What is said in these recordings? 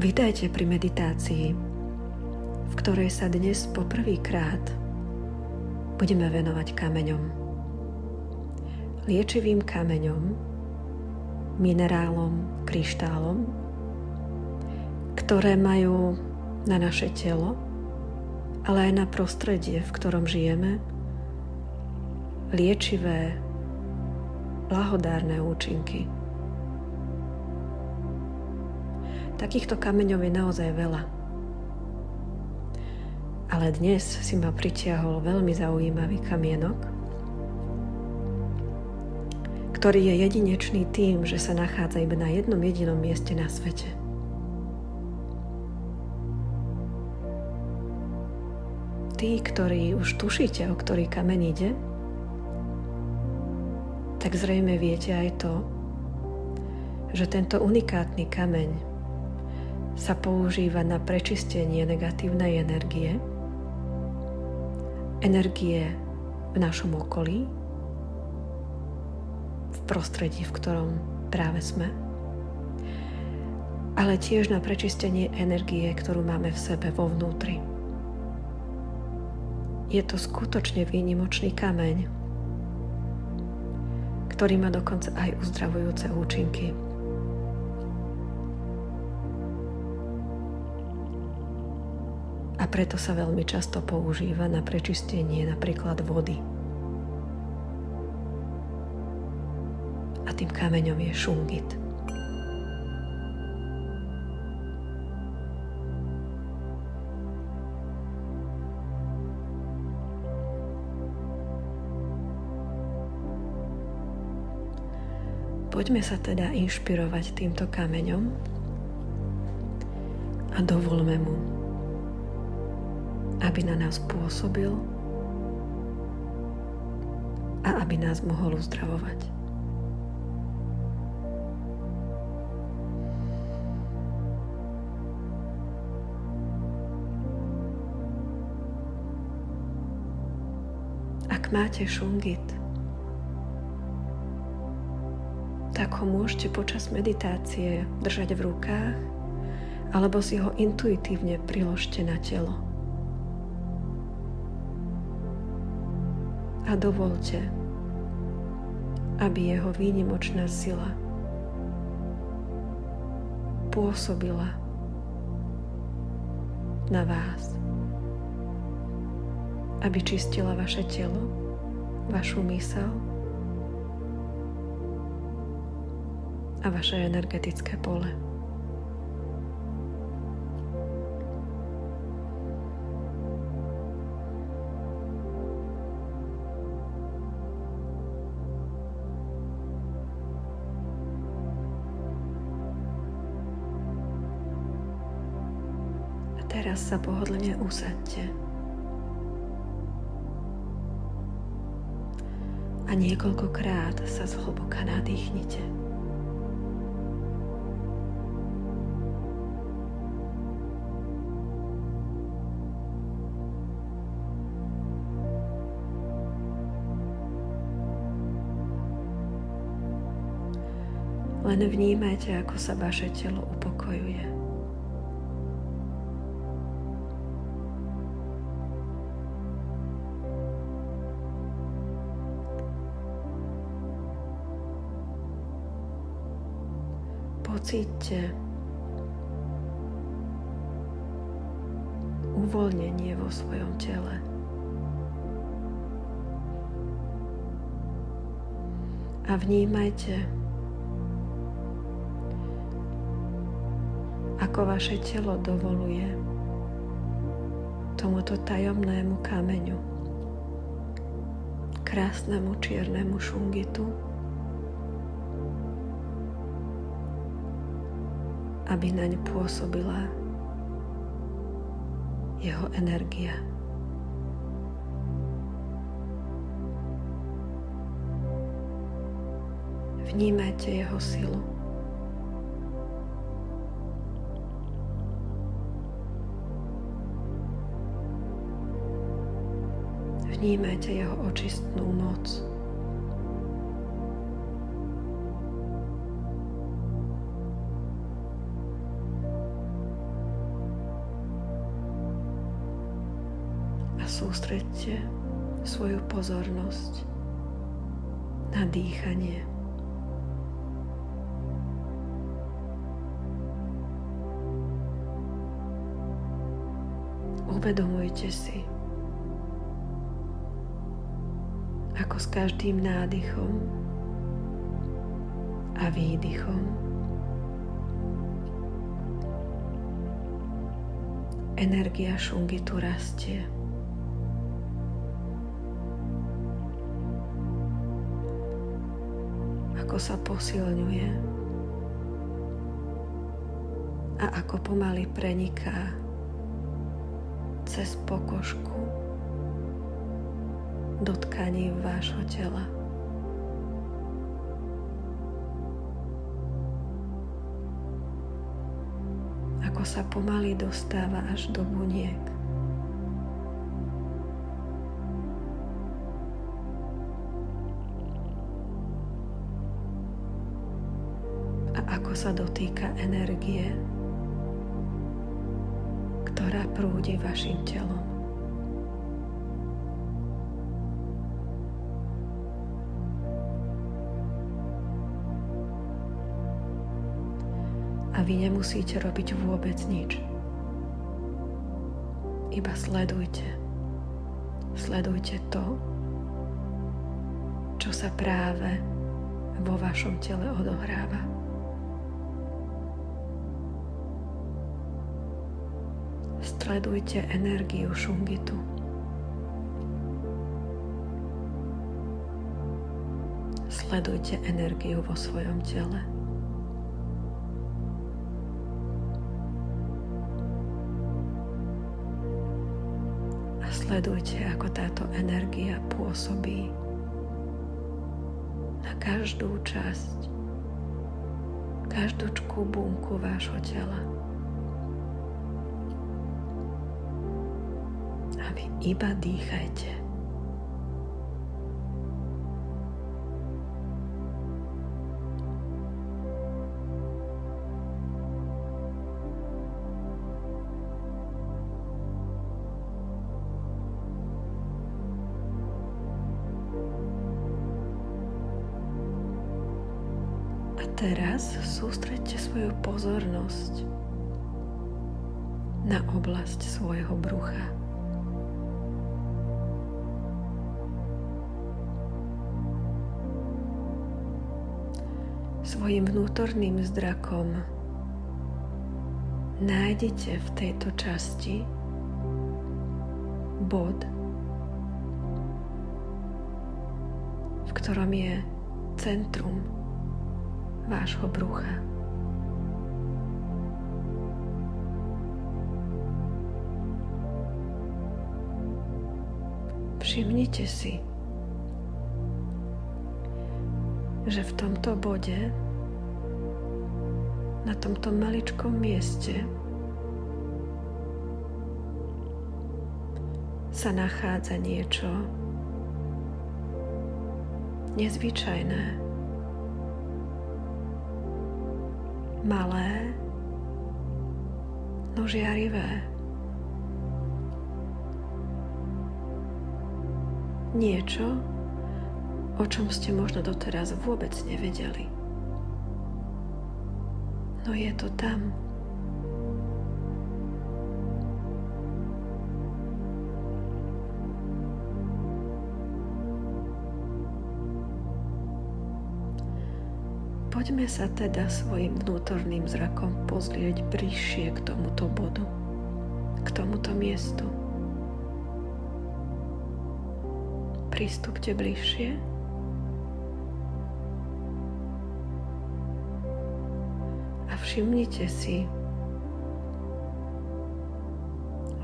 Vítajte pri meditácii, v ktorej sa dnes po prvýkrát budeme venovať kameňom. Liečivým kameňom, minerálom, kryštálom, ktoré majú na naše telo, ale aj na prostredie, v ktorom žijeme, liečivé, blahodárne účinky. Takýchto kameňov je naozaj veľa. Ale dnes si ma pritiahol veľmi zaujímavý kamienok, ktorý je jedinečný tým, že sa nachádza iba na jednom jedinom mieste na svete. Tí, ktorí už tušíte, o ktorý kameň ide, tak zrejme viete aj to, že tento unikátny kameň sa používa na prečistenie negatívnej energie v našom okolí, v prostredí, v ktorom práve sme, ale tiež na prečistenie energie, ktorú máme v sebe vo vnútri. Je to skutočne výnimočný kameň, ktorý má dokonca aj uzdravujúce účinky. A preto sa veľmi často používa na prečistenie napríklad vody. A tým kameňom je šungit. Poďme sa teda inšpirovať týmto kameňom a dovolme mu, aby na nás pôsobil a aby nás mohol uzdravovať. Ak máte šungit, tak ho môžete počas meditácie držať v rukách alebo si ho intuitívne priložte na telo. A dovoľte, aby jeho výnimočná sila pôsobila na vás, aby čistila vaše telo, vašu myseľ a vaše energetické pole. Teraz sa pohodlne usaďte a niekoľkokrát sa zhlboka nadýchnite. Len vnímajte, ako sa vaše telo upokojuje. Pocíťte uvoľnenie vo svojom tele. A vnímajte, ako vaše telo dovoluje tomuto tajomnému kameňu, krásnemu čiernemu šungitu, aby naň pôsobila jeho energia. Vnímajte jeho silu. Vnímajte jeho očistnú moc. sústreďte svoju pozornosť na dýchanie. Uvedomujte si, ako s každým nádychom a výdychom energia šungitu rastie. Ako sa posilňuje a ako pomaly preniká cez pokožku do tkaní vášho tela. Ako sa pomaly dostáva až do buniek. A ako sa dotýka energie, ktorá prúdi vašim telom. A vy nemusíte robiť vôbec nič. Iba sledujte. Sledujte to, čo sa práve vo vašom tele odohráva. Sledujte energiu šungitu. Sledujte energiu vo svojom tele. A sledujte, ako táto energia pôsobí na každú časť, každúčku bunku vášho tela. A vy iba dýchajte. A teraz sústreďte svoju pozornosť na oblasť svojho brucha. Svojim vnútorným zrakom nájdete v tejto časti bod, v ktorom je centrum vášho brucha. Všimnite si, že v tomto bode, na tomto maličkom mieste sa nachádza niečo nezvyčajné, malé, no žiarivé. Niečo, o čom ste možno doteraz vôbec nevedeli. No je to tam. Poďme sa teda svojim vnútorným zrakom pozrieť bližšie k tomuto bodu, k tomuto miestu. Pristúpte bližšie a všimnite si,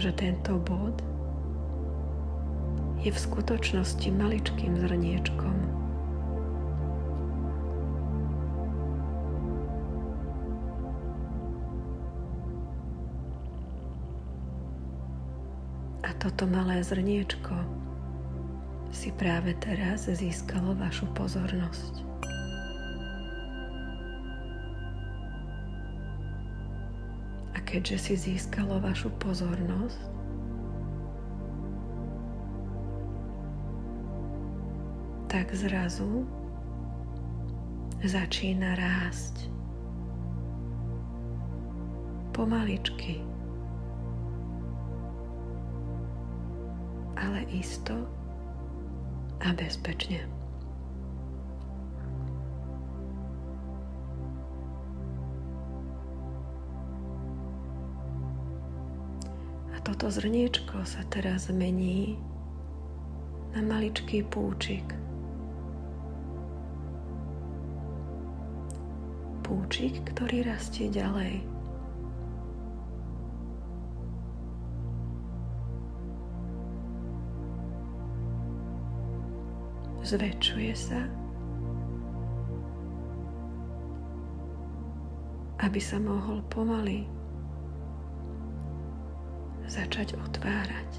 že tento bod je v skutočnosti maličkým zrniečkom. A toto malé zrniečko si práve teraz získalo vašu pozornosť. A keďže si získalo vašu pozornosť, tak zrazu začína rásť. Pomaličky, ale isto a bezpečne. A toto zrniečko sa teraz zmení na maličký púčik. Púčik, ktorý rastie ďalej. Zväčšuje sa, aby sa mohol pomaly začať otvárať.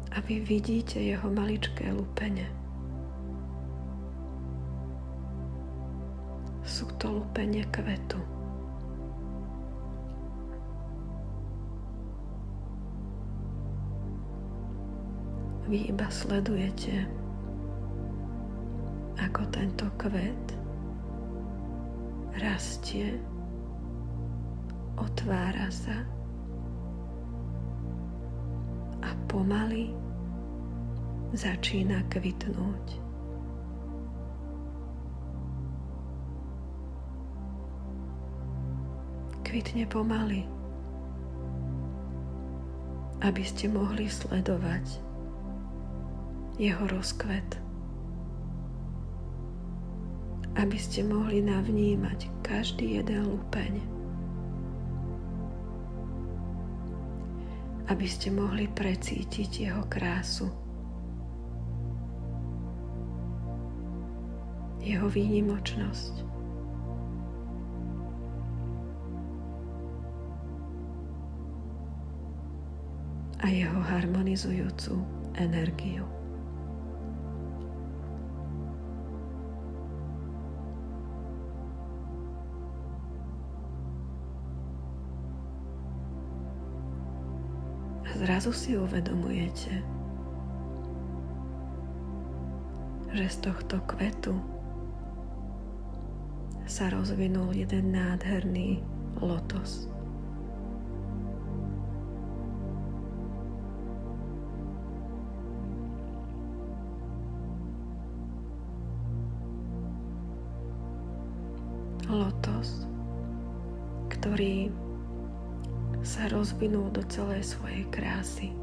A vy vidíte jeho maličké lupene. Sú to lupene kvetu. Vy iba sledujete, ako tento kvet rastie, otvára sa a pomaly začína kvitnúť. Kvitne pomaly, aby ste mohli sledovať jeho rozkvet, aby ste mohli navnímať každý jeden lupeň, aby ste mohli precítiť jeho krásu, jeho výnimočnosť. A jeho harmonizujúcu energiu. Zrazu si uvedomujete, že z tohto kvetu sa rozvinul jeden nádherný lotos. Lotos, ktorý sa rozvinul do celej svojej krásy.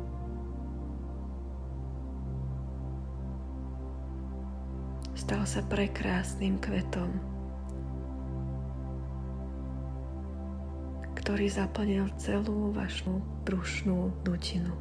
Stal sa prekrásnym kvetom, ktorý zaplnil celú vašu brušnú dutinu.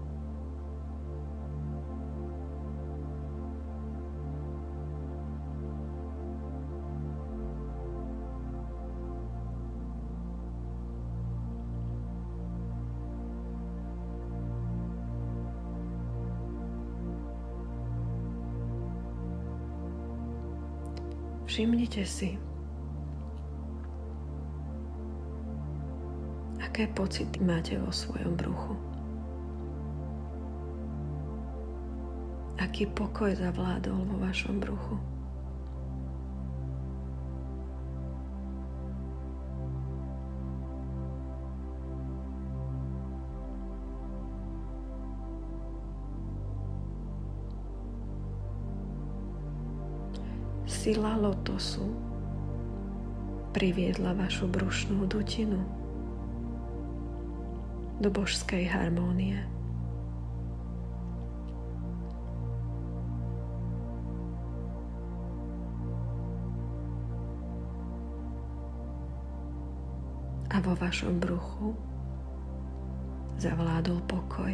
Všimnite si, aké pocity máte vo svojom bruchu. Aký pokoj zavládol vo vašom bruchu. Sila lotosu priviedla vašu brušnú dutinu do božskej harmónie. A vo vašom bruchu zavládol pokoj,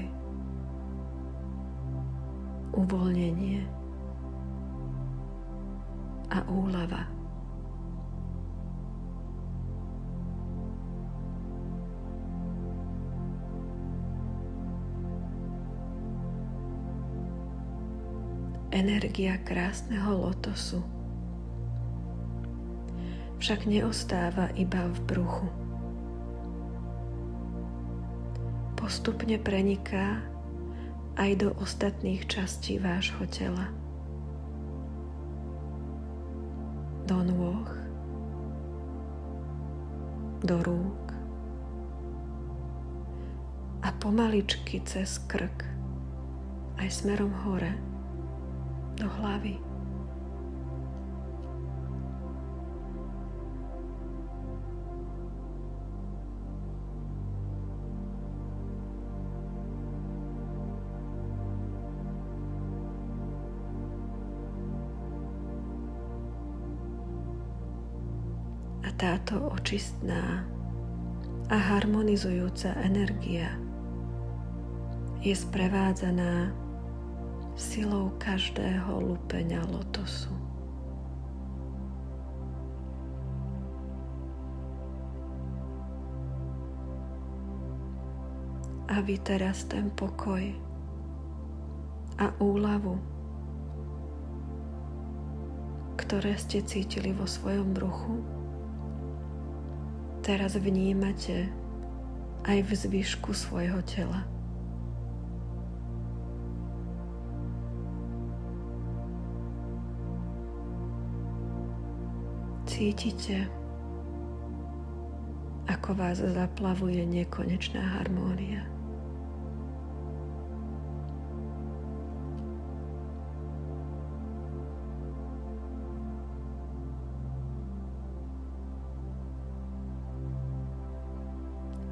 uvoľnenie a úľava. Energia krásneho lotosu však neostáva iba v bruchu. postupne preniká aj do ostatných častí vášho tela. Do nôh, do rúk a pomaličky cez krk aj smerom hore do hlavy. A táto očistná a harmonizujúca energia je sprevádzaná silou každého lúpeňa lotosu. A vy teraz ten pokoj a úľavu, ktoré ste cítili vo svojom bruchu, teraz vnímate aj v zvyšku svojho tela. Cítite, ako vás zaplavuje nekonečná harmónia.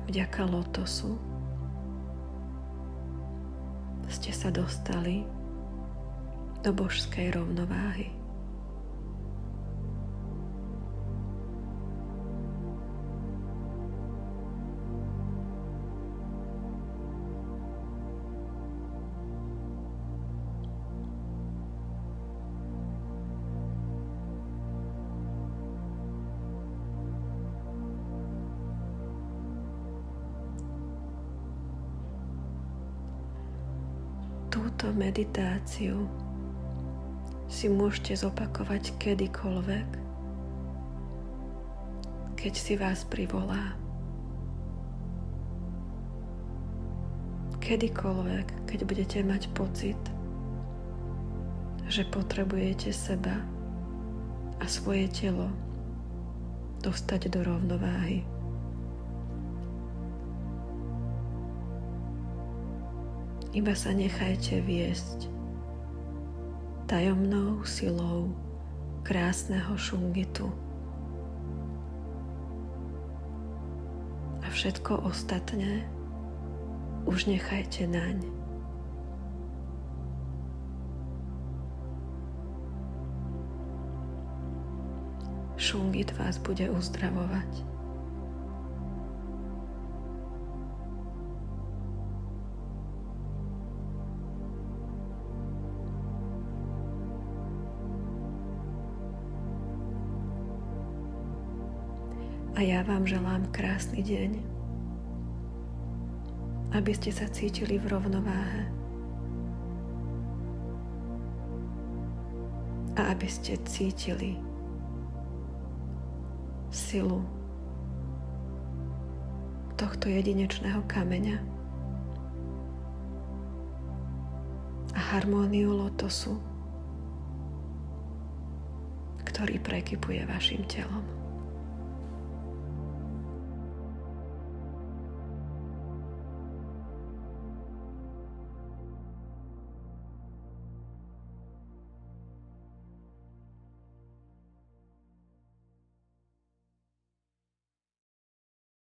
Vďaka lotosu ste sa dostali do božskej rovnováhy. Túto meditáciu si môžete zopakovať kedykoľvek, keď si vás privolá. Kedykoľvek, keď budete mať pocit, že potrebujete seba a svoje telo dostať do rovnováhy. Iba sa nechajte viesť tajomnou silou krásneho šungitu. A všetko ostatné už nechajte naň. Šungit vás bude uzdravovať. A ja vám želám krásny deň, aby ste sa cítili v rovnováhe a aby ste cítili silu tohto jedinečného kameňa a harmóniu lotosu, ktorý prekypuje vašim telom.